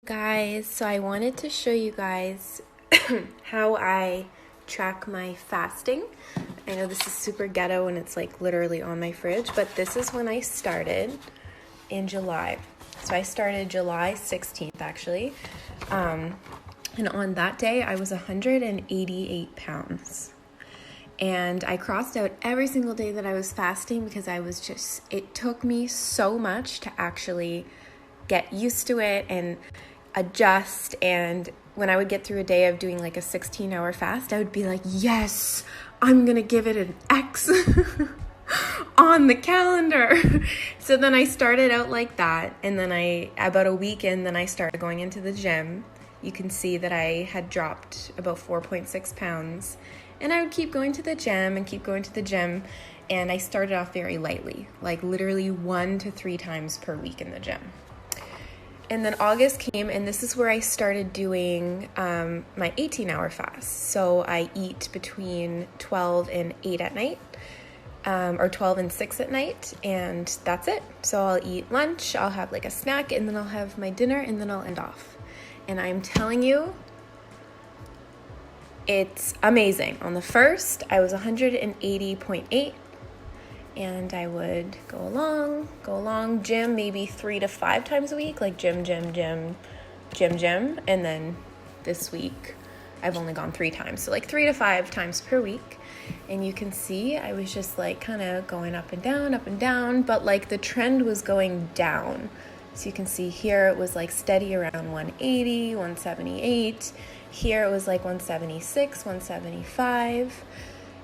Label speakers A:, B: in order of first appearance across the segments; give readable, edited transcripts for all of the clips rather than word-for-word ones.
A: Guys, so I wanted to show you guys how I track my fasting. I know this is super ghetto and it's like literally on my fridge, but this is when I started in July. So I started July 16th actually. And on that day I was 188 pounds. And I crossed out every single day that I was fasting because it took me so much to actually get used to it and adjust. And when I would get through a day of doing like a 16-hour fast, I would be like, yes, I'm gonna give it an X on the calendar. So then I started out like that, and then about a week in, then I started going into the gym. You can see that I had dropped about 4.6 pounds, and I would keep going to the gym and keep going to the gym. And I started off very lightly, like literally 1 to 3 times per week in the gym. And then August came, and this is where I started doing my 18-hour fast. So I eat between 12 and 8 at night, or 12 and 6 at night, and that's it. So I'll eat lunch, I'll have like a snack, and then I'll have my dinner, and then I'll end off. And I'm telling you, it's amazing. On the first, I was 180.8. And I would go along, gym maybe 3 to 5 times a week, like gym. And then this week, I've only gone 3 times. So like 3 to 5 times per week. And you can see I was just like kind of going up and down, but like the trend was going down. So you can see here it was like steady around 180, 178. Here it was like 176, 175.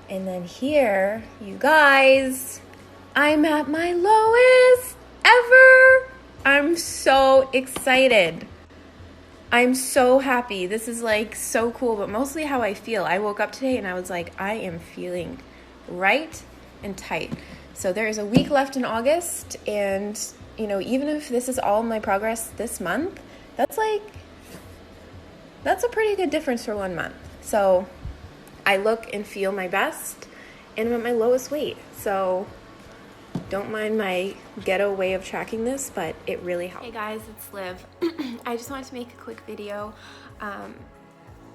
A: And then here, you guys, I'm at my lowest ever. I'm so excited. I'm so happy. This is like so cool, but mostly how I feel. I woke up today and I was like, I am feeling right and tight. So there is a week left in August, and you know, even if this is all my progress this month, that's a pretty good difference for 1 month. So I look and feel my best, and I'm at my lowest weight. So don't mind my ghetto way of tracking this, but it really helps. Hey guys, it's Liv. I just wanted to make a quick video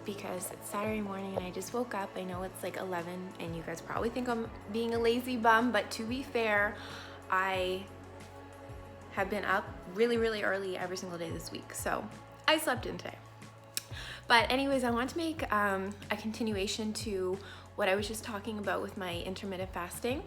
A: because it's Saturday morning and I just woke up. I know it's like 11 and you guys probably think I'm being a lazy bum, but to be fair, I have been up really, really early every single day this week. So I slept in today. But anyways, I want to make a continuation to what I was just talking about with my intermittent fasting.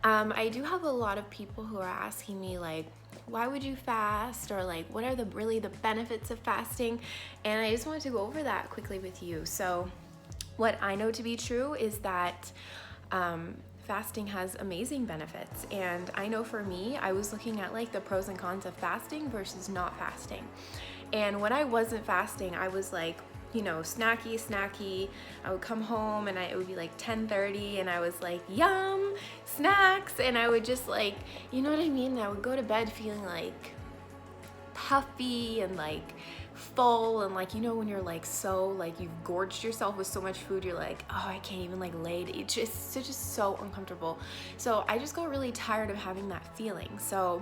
A: I do have a lot of people who are asking me like, why would you fast? Or like, what are really the benefits of fasting? And I just wanted to go over that quickly with you. So what I know to be true is that fasting has amazing benefits. And I know for me, I was looking at like the pros and cons of fasting versus not fasting. And when I wasn't fasting, I was like, you know, snacky. I would come home and it would be like 10:30 and I was like, yum, snacks. And I would just like, you know what I mean? I would go to bed feeling like puffy and like full, and like, you know, when you're like so like you've gorged yourself with so much food, you're like, oh, I can't even like lay to eat. It's just so uncomfortable. So I just got really tired of having that feeling. So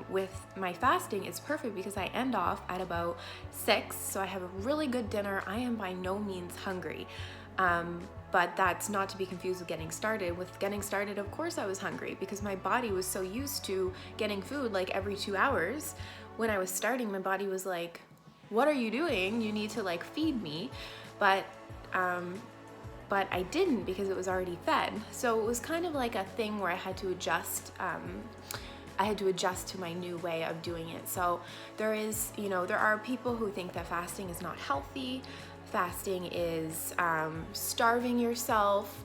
A: with my fasting, it's perfect because I end off at about 6, so I have a really good dinner. I am by no means hungry, but that's not to be confused with getting started. With getting started, of course I was hungry because my body was so used to getting food like every 2 hours. When I was starting, my body was like, what are you doing? You need to like feed me. But I didn't because it was already fed. So it was kind of like a thing where I had to adjust. I had to adjust to my new way of doing it. So there are people who think that fasting is not healthy. Fasting is starving yourself.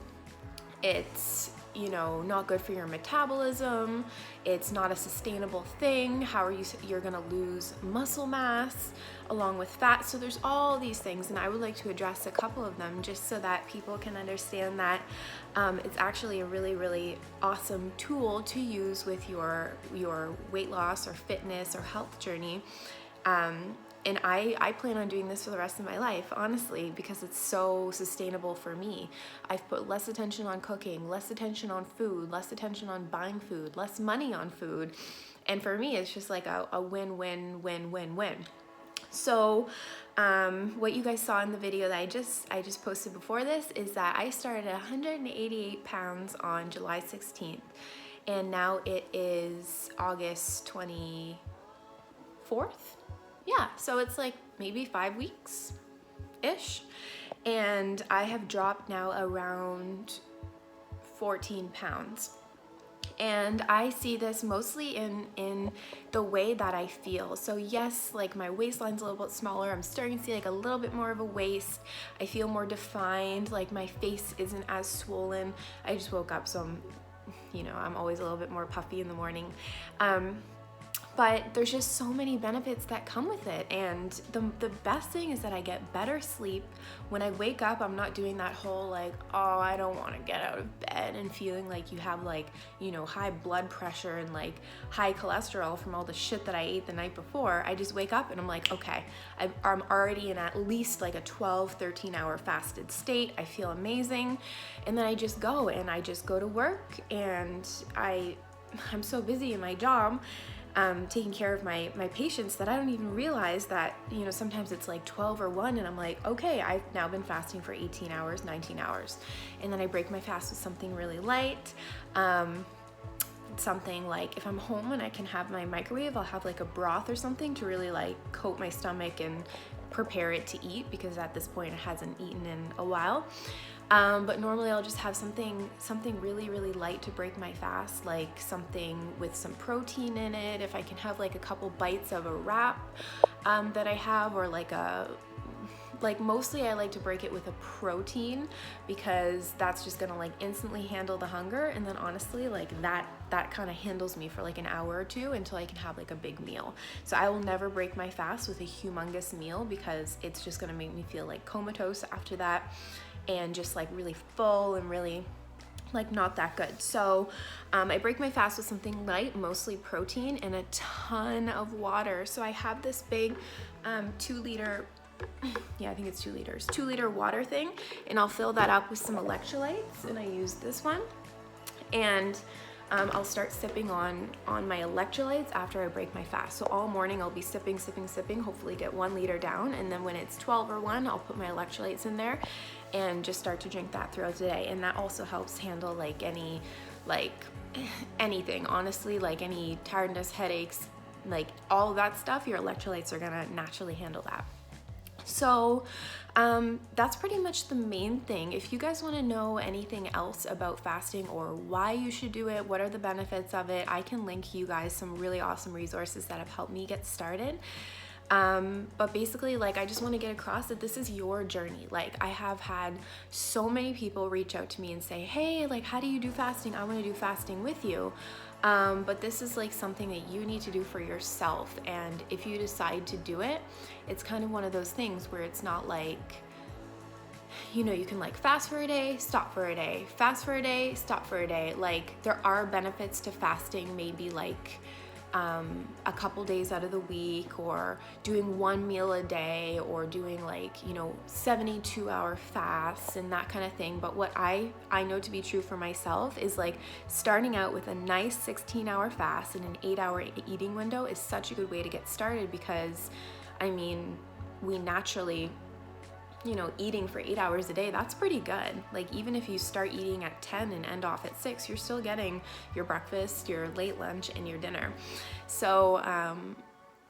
A: It's, you know, not good for your metabolism. It's not a sustainable thing. How are you're gonna lose muscle mass along with fat? So there's all these things, and I would like to address a couple of them just so that people can understand that it's actually a really, really awesome tool to use with your weight loss or fitness or health journey. And I plan on doing this for the rest of my life, honestly, because it's so sustainable for me. I've put less attention on cooking, less attention on food, less attention on buying food, less money on food. And for me, it's just like a win-win-win-win-win. So what you guys saw in the video that I just posted before this is that I started at 188 pounds on July 16th, and now it is August 24th. Yeah, so it's like maybe 5 weeks ish, and I have dropped now around 14 pounds. And I see this mostly in the way that I feel. So yes, like my waistline's a little bit smaller. I'm starting to see like a little bit more of a waist. I feel more defined, like my face isn't as swollen. I just woke up, so I'm always a little bit more puffy in the morning. But there's just so many benefits that come with it. And the best thing is that I get better sleep. When I wake up, I'm not doing that whole like, oh, I don't want to get out of bed, and feeling like you have like, high blood pressure and like high cholesterol from all the shit that I ate the night before. I just wake up and I'm like, okay, I'm already in at least like a 12, 13 hour fasted state. I feel amazing. And then I just go to work, and I'm so busy in my job, taking care of my patients, that I don't even realize that, sometimes it's like 12 or 1 and I'm like, okay, I've now been fasting for 18 hours, 19 hours. And then I break my fast with something really light. Something like, if I'm home and I can have my microwave, I'll have like a broth or something to really like coat my stomach and prepare it to eat, because at this point it hasn't eaten in a while. But normally I'll just have something really, really light to break my fast, like something with some protein in it. If I can have like a couple bites of a wrap that I have, or like mostly I like to break it with a protein, because that's just gonna like instantly handle the hunger. And then honestly, like that kind of handles me for like an hour or two until I can have like a big meal. So I will never break my fast with a humongous meal, because it's just gonna make me feel like comatose after that, and just like really full and really like not that good. So I break my fast with something light, mostly protein, and a ton of water. So I have this big 2 liter, yeah, I think it's 2 liters, 2 liter water thing, and I'll fill that up with some electrolytes, and I use this one. And I'll start sipping on my electrolytes after I break my fast. So all morning I'll be sipping, hopefully get 1 liter down. And then when it's 12 or 1, I'll put my electrolytes in there and just start to drink that throughout the day. And that also helps handle like anything, honestly, like any tiredness, headaches, like all of that stuff, your electrolytes are gonna naturally handle that. So that's pretty much the main thing. If you guys want to know anything else about fasting, or why you should do it, what are the benefits of it, I can link you guys some really awesome resources that have helped me get started. But basically, like, I just want to get across that this is your journey. Like, I have had so many people reach out to me and say, hey, like, how do you do fasting? I want to do fasting with you. But this is like something that you need to do for yourself. And if you decide to do it, it's kind of one of those things where it's not like, you can like fast for a day, stop for a day, fast for a day, stop for a day. Like, there are benefits to fasting, maybe like a couple days out of the week, or doing 1 meal a day, or doing like 72-hour fasts and that kind of thing. But what I know to be true for myself is like starting out with a nice 16-hour fast and an 8-hour eating window is such a good way to get started, because I mean, we naturally, eating for 8 hours a day, that's pretty good. Like, even if you start eating at 10 and end off at 6, you're still getting your breakfast, your late lunch, and your dinner. So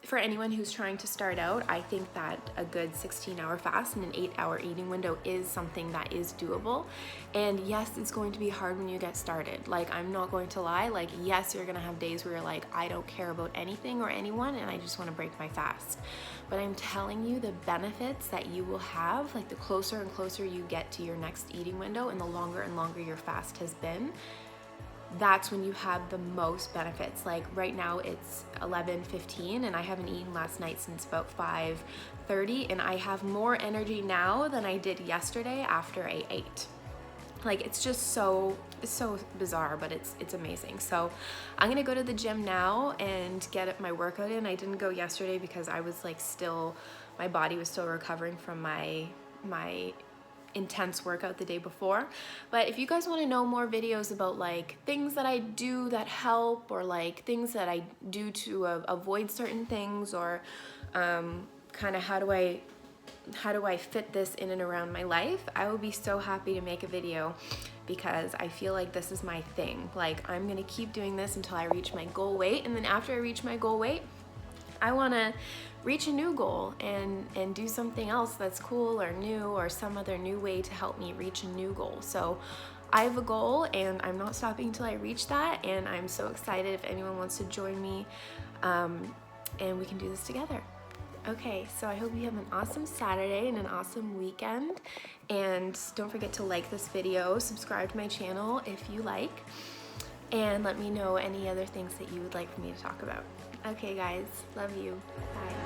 A: for anyone who's trying to start out, I think that a good 16-hour fast and an 8-hour eating window is something that is doable. And yes, it's going to be hard when you get started. Like, I'm not going to lie. Like, yes, you're gonna have days where you're like, I don't care about anything or anyone, and I just want to break my fast. But I'm telling you, the benefits that you will have, like the closer and closer you get to your next eating window, and the longer and longer your fast has been, that's when you have the most benefits. Like right now it's 11:15 and I haven't eaten last night since about 5:30, and I have more energy now than I did yesterday after I ate. Like, it's just so bizarre, but it's amazing. So I'm gonna go to the gym now and get my workout in. I didn't go yesterday because I was like my body was still recovering from my intense workout the day before. But if you guys want to know more videos about like things that I do that help, or like things that I do to avoid certain things, or kind of how do I fit this in and around my life, I will be so happy to make a video, because I feel like this is my thing. Like, I'm gonna keep doing this until I reach my goal weight, and then after I reach my goal weight, I wanna reach a new goal and do something else that's cool or new, or some other new way to help me reach a new goal. So I have a goal and I'm not stopping until I reach that, and I'm so excited if anyone wants to join me, and we can do this together. Okay, so I hope you have an awesome Saturday and an awesome weekend, and don't forget to like this video, subscribe to my channel if you like, and let me know any other things that you would like for me to talk about. Okay guys, love you, bye.